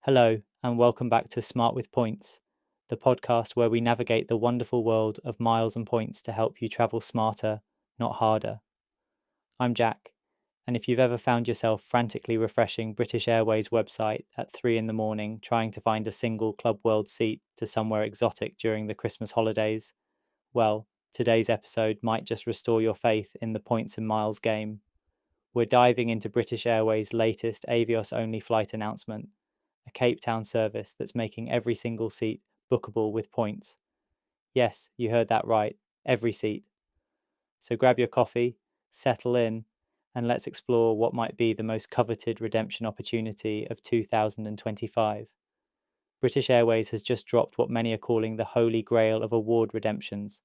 Hello, and welcome back to Smart with Points, the podcast where we navigate the wonderful world of miles and points to help you travel smarter, not harder. I'm Jack, and if you've ever found yourself frantically refreshing British Airways' website at 3 in the morning trying to find a single Club World seat to somewhere exotic during the Christmas holidays, well, today's episode might just restore your faith in the points and miles game. We're diving into British Airways' latest Avios-Only flight announcement, a Cape Town service that's making every single seat bookable with points. Yes, you heard that right, every seat. So grab your coffee, settle in, and let's explore what might be the most coveted redemption opportunity of 2025. British Airways has just dropped what many are calling the holy grail of award redemptions,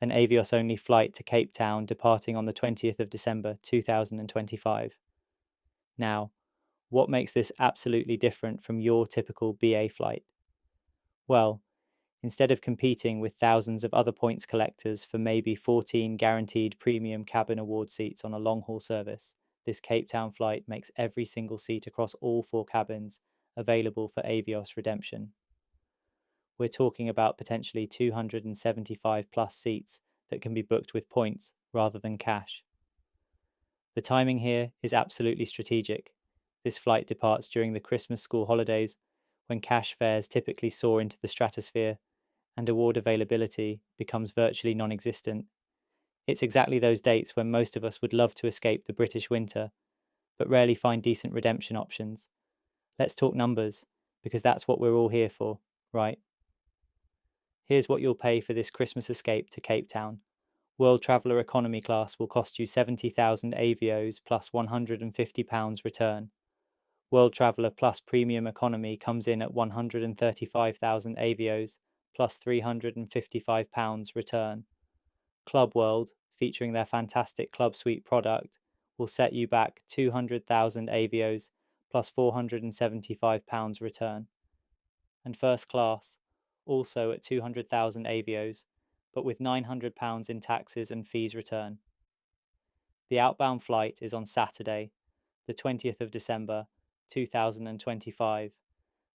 an Avios-only flight to Cape Town departing on the 20th of December 2025. Now, what makes this absolutely different from your typical BA flight? Well, instead of competing with thousands of other points collectors for maybe 14 guaranteed premium cabin award seats on a long haul service, this Cape Town flight makes every single seat across all four cabins available for Avios redemption. We're talking about potentially 275 plus seats that can be booked with points rather than cash. The timing here is absolutely strategic. This flight departs during the Christmas school holidays, when cash fares typically soar into the stratosphere and award availability becomes virtually non existent. It's exactly those dates when most of us would love to escape the British winter, but rarely find decent redemption options. Let's talk numbers, because that's what we're all here for, right? Here's what you'll pay for this Christmas escape to Cape Town. World Traveller Economy Class will cost you 70,000 Avios plus £150 return. World Traveller Plus Premium Economy comes in at 135,000 Avios plus £355 return. Club World, featuring their fantastic Club Suite product, will set you back 200,000 Avios plus £475 return. And First Class, also at 200,000 Avios, but with £900 in taxes and fees return. The outbound flight is on Saturday, the 20th of December, 2025.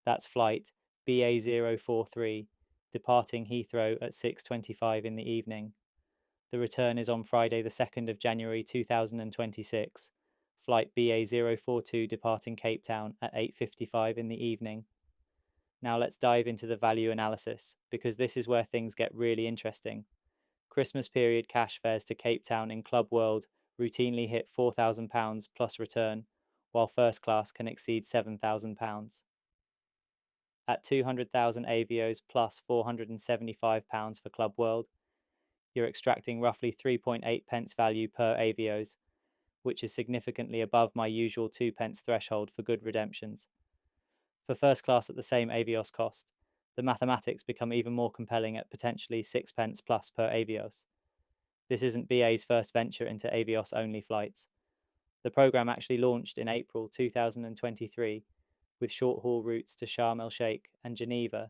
That's flight BA043, departing Heathrow at 6:25 in the evening. The return is on Friday, the 2nd of January 2026, flight BA042 departing Cape Town at 8:55 in the evening. Now let's dive into the value analysis, because this is where things get really interesting. Christmas period cash fares to Cape Town in Club World routinely hit £4,000 plus return, while first class can exceed £7,000. At 200,000 Avios plus £475 for Club World, you're extracting roughly 3.8 pence value per Avios, which is significantly above my usual 2 pence threshold for good redemptions. For first class at the same Avios cost, the mathematics become even more compelling at potentially 6 pence plus per Avios. This isn't BA's first venture into Avios-only flights. The program actually launched in April 2023 with short-haul routes to Sharm el-Sheikh and Geneva,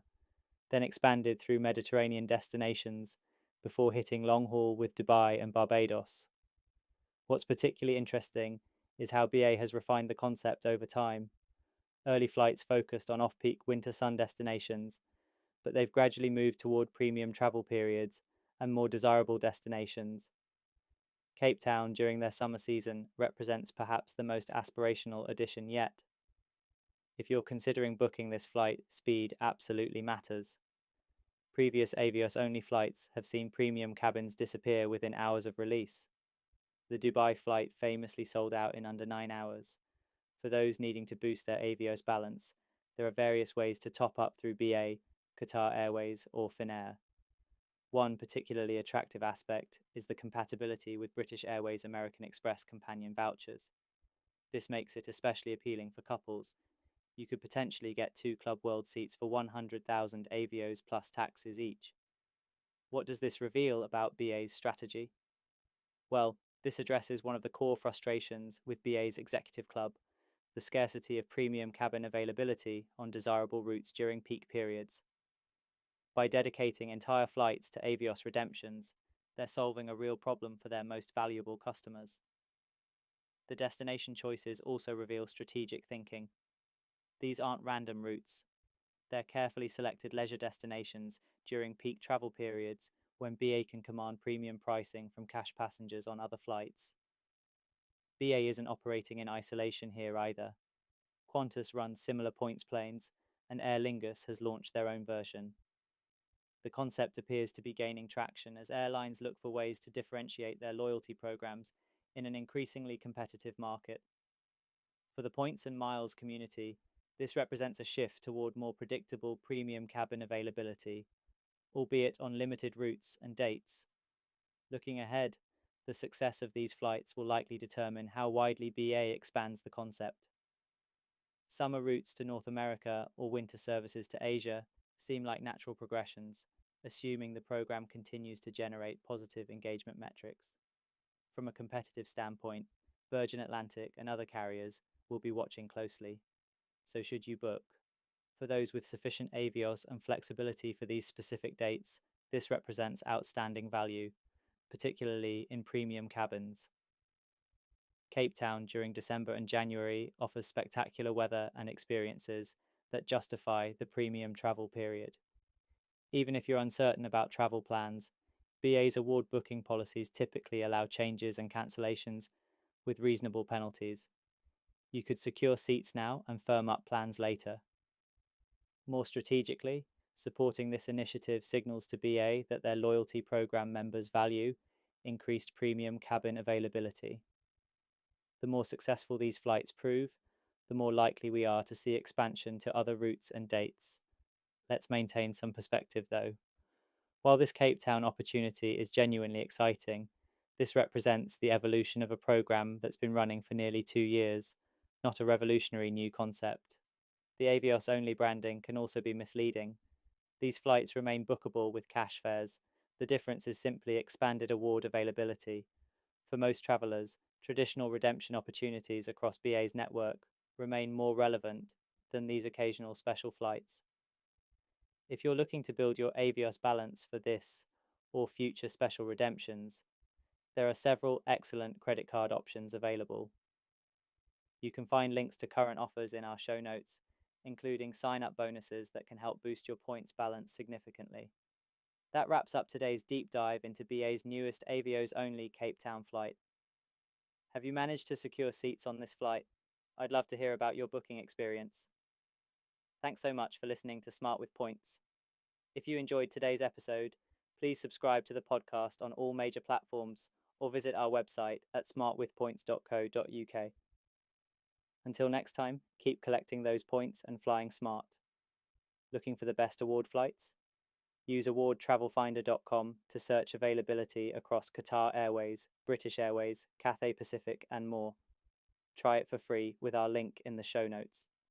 then expanded through Mediterranean destinations before hitting long-haul with Dubai and Barbados. What's particularly interesting is how BA has refined the concept over time. Early flights focused on off-peak winter sun destinations, but they've gradually moved toward premium travel periods and more desirable destinations. Cape Town during their summer season represents perhaps the most aspirational addition yet. If you're considering booking this flight, speed absolutely matters. Previous Avios-only flights have seen premium cabins disappear within hours of release. The Dubai flight famously sold out in under 9 hours. For those needing to boost their Avios balance, there are various ways to top up through BA, Qatar Airways, or Finnair. One particularly attractive aspect is the compatibility with British Airways American Express companion vouchers. This makes it especially appealing for couples. You could potentially get 2 Club World seats for 100,000 Avios plus taxes each. What does this reveal about BA's strategy? Well, this addresses one of the core frustrations with BA's Executive Club, the scarcity of premium cabin availability on desirable routes during peak periods. By dedicating entire flights to Avios redemptions, they're solving a real problem for their most valuable customers. The destination choices also reveal strategic thinking. These aren't random routes. They're carefully selected leisure destinations during peak travel periods when BA can command premium pricing from cash passengers on other flights. BA isn't operating in isolation here either. Qantas runs similar points planes, and Aer Lingus has launched their own version. The concept appears to be gaining traction as airlines look for ways to differentiate their loyalty programs in an increasingly competitive market. For the points and miles community, this represents a shift toward more predictable premium cabin availability, albeit on limited routes and dates. Looking ahead, the success of these flights will likely determine how widely BA expands the concept. Summer routes to North America or winter services to Asia seem like natural progressions, assuming the program continues to generate positive engagement metrics. From a competitive standpoint, Virgin Atlantic and other carriers will be watching closely. So should you book? For those with sufficient Avios and flexibility for these specific dates, this represents outstanding value, particularly in premium cabins. Cape Town during December and January offers spectacular weather and experiences that justify the premium travel period. Even if you're uncertain about travel plans, BA's award booking policies typically allow changes and cancellations with reasonable penalties. You could secure seats now and firm up plans later. More strategically, supporting this initiative signals to BA that their loyalty program members value increased premium cabin availability. The more successful these flights prove, the more likely we are to see expansion to other routes and dates. Let's maintain some perspective though. While this Cape Town opportunity is genuinely exciting, this represents the evolution of a program that's been running for nearly 2 years, not a revolutionary new concept. The Avios-Only branding can also be misleading. These flights remain bookable with cash fares. The difference is simply expanded award availability. For most travelers, traditional redemption opportunities across BA's network remain more relevant than these occasional special flights. If you're looking to build your Avios balance for this or future special redemptions, there are several excellent credit card options available. You can find links to current offers in our show notes, including sign-up bonuses that can help boost your points balance significantly. That wraps up today's deep dive into BA's newest Avios-Only Cape Town flight. Have you managed to secure seats on this flight? I'd love to hear about your booking experience. Thanks so much for listening to Smart with Points. If you enjoyed today's episode, please subscribe to the podcast on all major platforms or visit our website at smartwithpoints.co.uk. Until next time, keep collecting those points and flying smart. Looking for the best award flights? Use awardtravelfinder.com to search availability across Qatar Airways, British Airways, Cathay Pacific, and more. Try it for free with our link in the show notes.